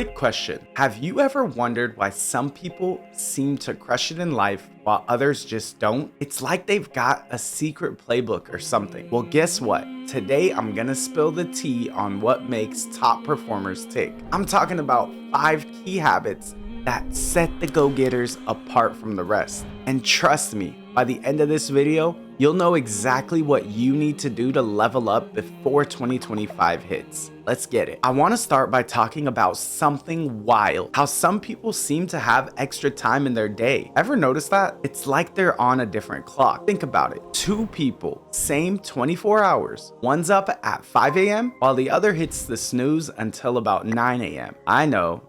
Quick question. Have you ever wondered why some people seem to crush it in life while others just don't? It's like they've got a secret playbook or something. Well, guess what? Today I'm gonna spill the tea on what makes top performers tick. I'm talking about 5 key habits that set the go-getters apart from the rest. And trust me, by the end of this video, you'll know exactly what you need to do to level up before 2025 hits. Let's get it. I want to start by talking about something wild. How some people seem to have extra time in their day. Ever notice that? It's like they're on a different clock. Think about it. 2 people, same 24 hours. One's up at 5 a.m. while the other hits the snooze until about 9 a.m. I know.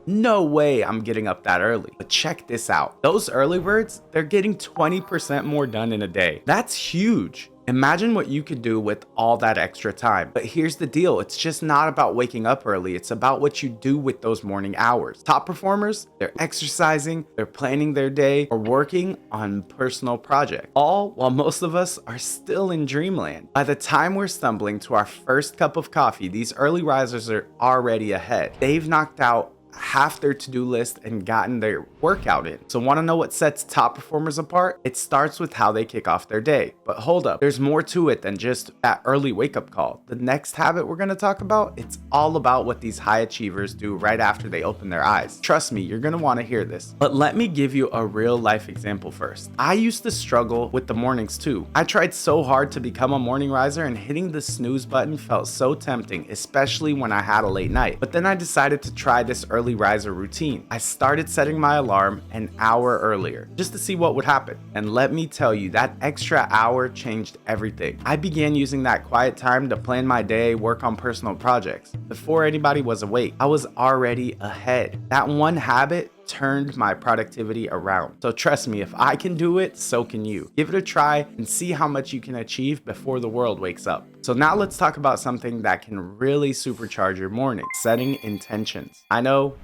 No way I'm getting up that early. But check this out. Those early birds, they're getting 20% more done in a day. That's huge. Imagine what you could do with all that extra time. But here's the deal, it's just not about waking up early, it's about what you do with those morning hours. Top performers, they're exercising, they're planning their day, or working on personal projects. All while most of us are still in dreamland. By the time we're stumbling to our first cup of coffee, these early risers are already ahead. They've knocked out half their to-do list and gotten their workout in. So want to know what sets top performers apart? It starts with how they kick off their day. But hold up, there's more to it than just that early wake-up call. The next habit we're going to talk about, it's all about what these high achievers do right after they open their eyes. Trust me, you're going to want to hear this. But let me give you a real life example first. I used to struggle with the mornings too. I tried so hard to become a morning riser, and hitting the snooze button felt so tempting, especially when I had a late night. But then I decided to try this early riser routine. I started setting my alarm an hour earlier just to see what would happen. And let me tell you, that extra hour changed everything. I began using that quiet time to plan my day, work on personal projects. Before anybody was awake, I was already ahead. That one habit turned my productivity around. So trust me, if I can do it, so can you. Give it a try and see how much you can achieve before the world wakes up. So now let's talk about something that can really supercharge your morning: setting intentions. I know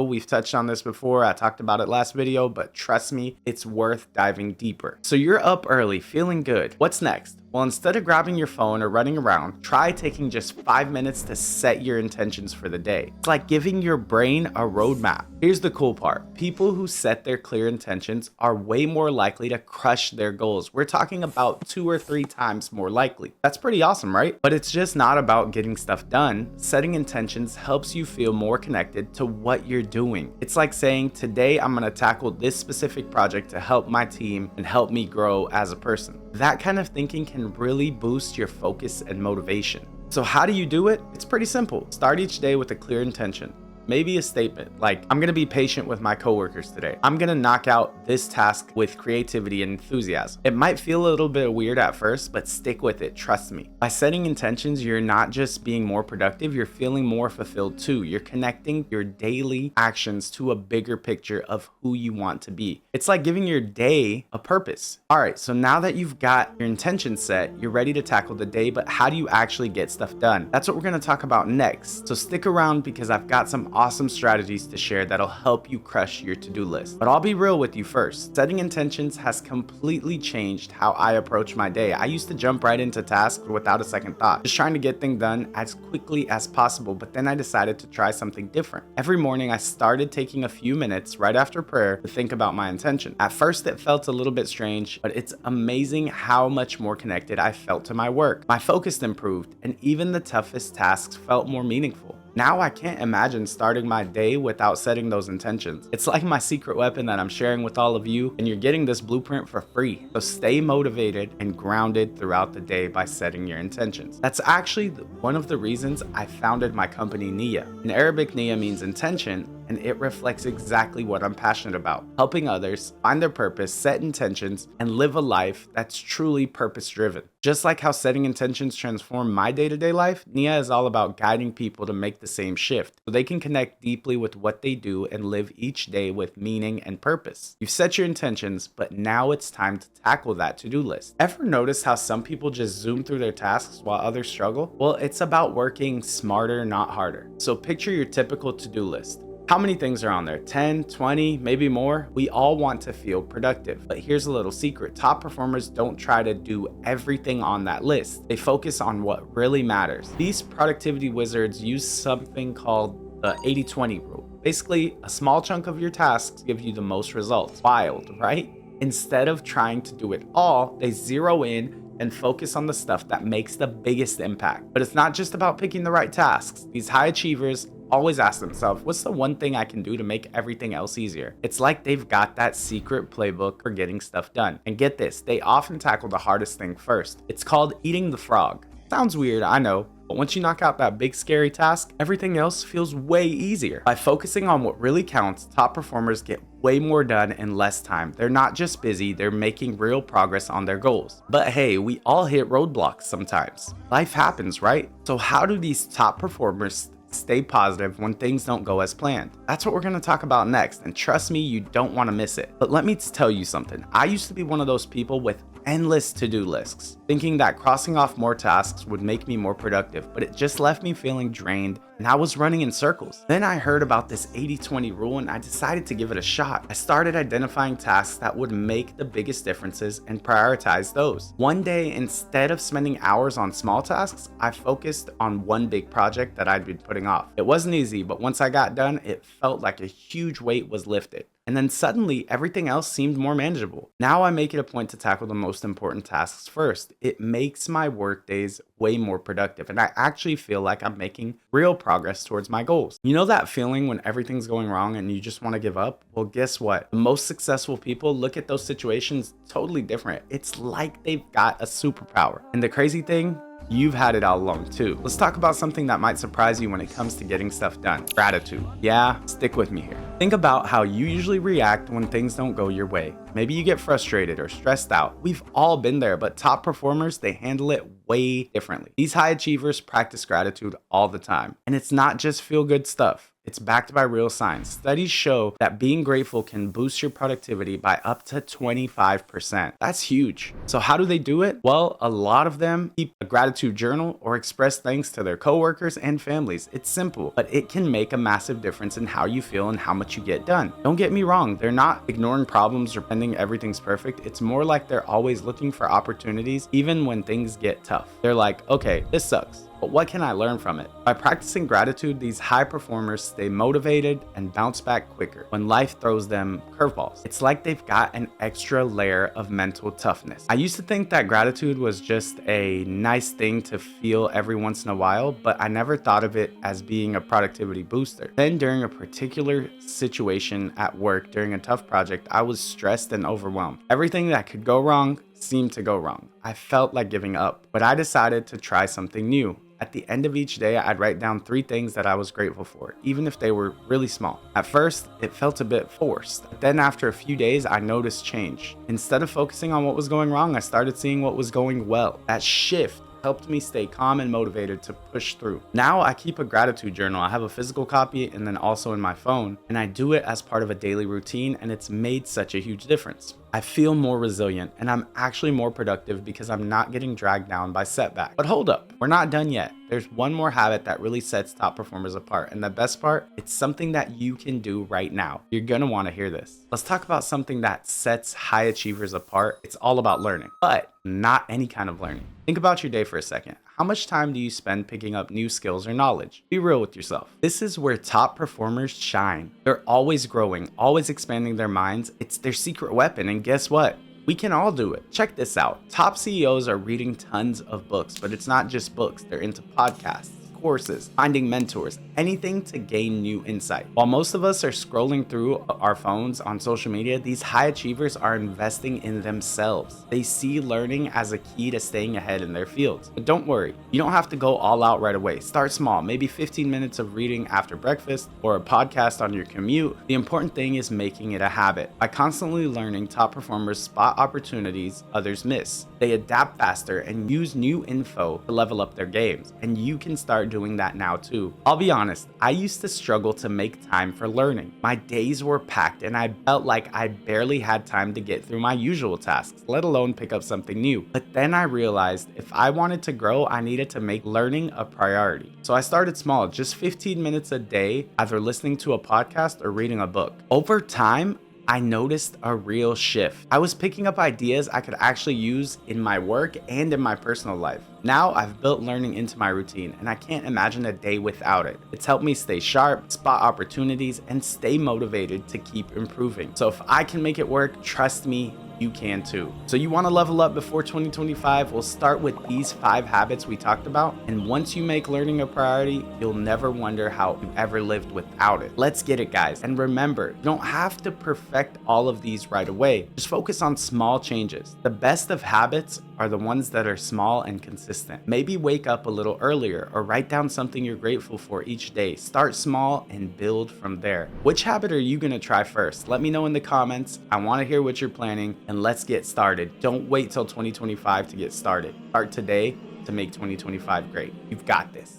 we've touched on this before. I talked about it last video, but trust me, it's worth diving deeper. So you're up early, feeling good. What's next? Well, instead of grabbing your phone or running around, try taking just 5 minutes to set your intentions for the day. It's like giving your brain a roadmap. Here's the cool part. People who set their clear intentions are way more likely to crush their goals. We're talking about 2 or 3 times more likely. That's pretty awesome, right? But it's just not about getting stuff done. Setting intentions helps you feel more connected to what you're doing. It's like saying, today I'm gonna tackle this specific project to help my team and help me grow as a person. That kind of thinking can really boost your focus and motivation. So how do you do it? It's pretty simple. Start each day with a clear intention. Maybe a statement like, I'm gonna be patient with my coworkers today. I'm gonna knock out this task with creativity and enthusiasm. It might feel a little bit weird at first, but stick with it, trust me. By setting intentions, you're not just being more productive, you're feeling more fulfilled too. You're connecting your daily actions to a bigger picture of who you want to be. It's like giving your day a purpose. All right, so now that you've got your intention set, you're ready to tackle the day, but how do you actually get stuff done? That's what we're gonna talk about next. So stick around because I've got some awesome strategies to share that'll help you crush your to-do list. But I'll be real with you first. Setting intentions has completely changed how I approach my day. I used to jump right into tasks without a second thought, just trying to get things done as quickly as possible, but then I decided to try something different. Every morning I started taking a few minutes right after prayer to think about my intention. At first it felt a little bit strange, but it's amazing how much more connected I felt to my work. My focus improved, and even the toughest tasks felt more meaningful. Now I can't imagine starting my day without setting those intentions. It's like my secret weapon that I'm sharing with all of you, and you're getting this blueprint for free. So stay motivated and grounded throughout the day by setting your intentions. That's actually one of the reasons I founded my company Nia. In Arabic, Nia means intention, and it reflects exactly what I'm passionate about: helping others find their purpose, set intentions, and live a life that's truly purpose-driven. Just like how setting intentions transform my day-to-day life, Nia is all about guiding people to make the same shift so they can connect deeply with what they do and live each day with meaning and purpose. You've set your intentions, but now it's time to tackle that to-do list. Ever notice how some people just zoom through their tasks while others struggle? Well, it's about working smarter, not harder. So picture your typical to-do list. How many things are on there? 10, 20, maybe more? We all want to feel productive, but here's a little secret. Top performers don't try to do everything on that list. They focus on what really matters. These productivity wizards use something called the 80-20 rule. Basically, a small chunk of your tasks give you the most results. Wild, right? Instead of trying to do it all, they zero in and focus on the stuff that makes the biggest impact. But it's not just about picking the right tasks. These high achievers always ask themselves, what's the one thing I can do to make everything else easier? It's like they've got that secret playbook for getting stuff done. And get this, they often tackle the hardest thing first. It's called eating the frog. Sounds weird, I know. But once you knock out that big scary task, everything else feels way easier. By focusing on what really counts, top performers get way more done in less time. They're not just busy, they're making real progress on their goals. But hey, we all hit roadblocks sometimes. Life happens, right? So how do these top performers stay positive when things don't go as planned? That's what we're going to talk about next, and trust me, you don't want to miss it. But let me tell you something. I used to be one of those people with endless to-do lists, thinking that crossing off more tasks would make me more productive, but it just left me feeling drained and I was running in circles. Then I heard about this 80-20 rule and I decided to give it a shot. I started identifying tasks that would make the biggest differences and prioritize those. One day, instead of spending hours on small tasks, I focused on one big project that I'd been putting off. It wasn't easy, but once I got done, it felt like a huge weight was lifted. And then suddenly everything else seemed more manageable. Now I make it a point to tackle the most important tasks first. It makes my work days way more productive, and I actually feel like I'm making real progress towards my goals. You know that feeling when everything's going wrong and you just want to give up? Well, guess what? The most successful people look at those situations totally different. It's like they've got a superpower. And the crazy thing, you've had it all along too. Let's talk about something that might surprise you when it comes to getting stuff done. Gratitude. Yeah, stick with me here. Think about how you usually react when things don't go your way. Maybe you get frustrated or stressed out. We've all been there, but top performers, they handle it way differently. These high achievers practice gratitude all the time. And it's not just feel-good stuff. It's backed by real science. Studies show that being grateful can boost your productivity by up to 25%. That's huge. So how do they do it? Well, a lot of them keep a gratitude journal or express thanks to their coworkers and families. It's simple, but it can make a massive difference in how you feel and how much you get done. Don't get me wrong, they're not ignoring problems or pretending everything's perfect. It's more like they're always looking for opportunities even when things get tough. They're like, okay, this sucks, but what can I learn from it? By practicing gratitude, these high performers stay motivated and bounce back quicker when life throws them curveballs. It's like they've got an extra layer of mental toughness. I used to think that gratitude was just a nice thing to feel every once in a while, but I never thought of it as being a productivity booster. Then during a particular situation at work during a tough project, I was stressed and overwhelmed. Everything that could go wrong seemed to go wrong. I felt like giving up, but I decided to try something new. At the end of each day, I'd write down 3 things that I was grateful for, even if they were really small. At first, it felt a bit forced. But then after a few days, I noticed change. Instead of focusing on what was going wrong, I started seeing what was going well. That shift helped me stay calm and motivated to push through. Now I keep a gratitude journal. I have a physical copy and then also in my phone, and I do it as part of a daily routine, and it's made such a huge difference. I feel more resilient and I'm actually more productive because I'm not getting dragged down by setbacks. But hold up, we're not done yet. There's one more habit that really sets top performers apart, and the best part, it's something that you can do right now. You're gonna want to hear this. Let's talk about something that sets high achievers apart. It's all about learning, but not any kind of learning. Think about your day for a second. How much time do you spend picking up new skills or knowledge? Be real with yourself. This is where top performers shine. They're always growing, always expanding their minds. It's their secret weapon, and guess what? We can all do it. Check this out. Top CEOs are reading tons of books, but it's not just books. They're into podcasts, courses, finding mentors, anything to gain new insight. While most of us are scrolling through our phones on social media, these high achievers are investing in themselves. They see learning as a key to staying ahead in their fields. But don't worry, you don't have to go all out right away. Start small, maybe 15 minutes of reading after breakfast or a podcast on your commute. The important thing is making it a habit. By constantly learning, top performers spot opportunities others miss. They adapt faster and use new info to level up their games, and you can start doing that now too. I'll be honest, I used to struggle to make time for learning. My days were packed and I felt like I barely had time to get through my usual tasks, let alone pick up something new. But then I realized if I wanted to grow, I needed to make learning a priority. So I started small, just 15 minutes a day, either listening to a podcast or reading a book. Over time, I noticed a real shift. I was picking up ideas I could actually use in my work and in my personal life. Now I've built learning into my routine and I can't imagine a day without it. It's helped me stay sharp, spot opportunities, and stay motivated to keep improving. So if I can make it work, trust me, you can too. So you want to level up before 2025? We'll start with these 5 habits we talked about. And once you make learning a priority, you'll never wonder how you ever lived without it. Let's get it, guys. And remember, you don't have to perfect all of these right away. Just focus on small changes. The best of habits are the ones that are small and consistent. Maybe wake up a little earlier or write down something you're grateful for each day. Start small and build from there. Which habit are you going to try first? Let me know in the comments. I want to hear what you're planning, and let's get started. Don't wait till 2025 to get started. Start today to make 2025 great. You've got this.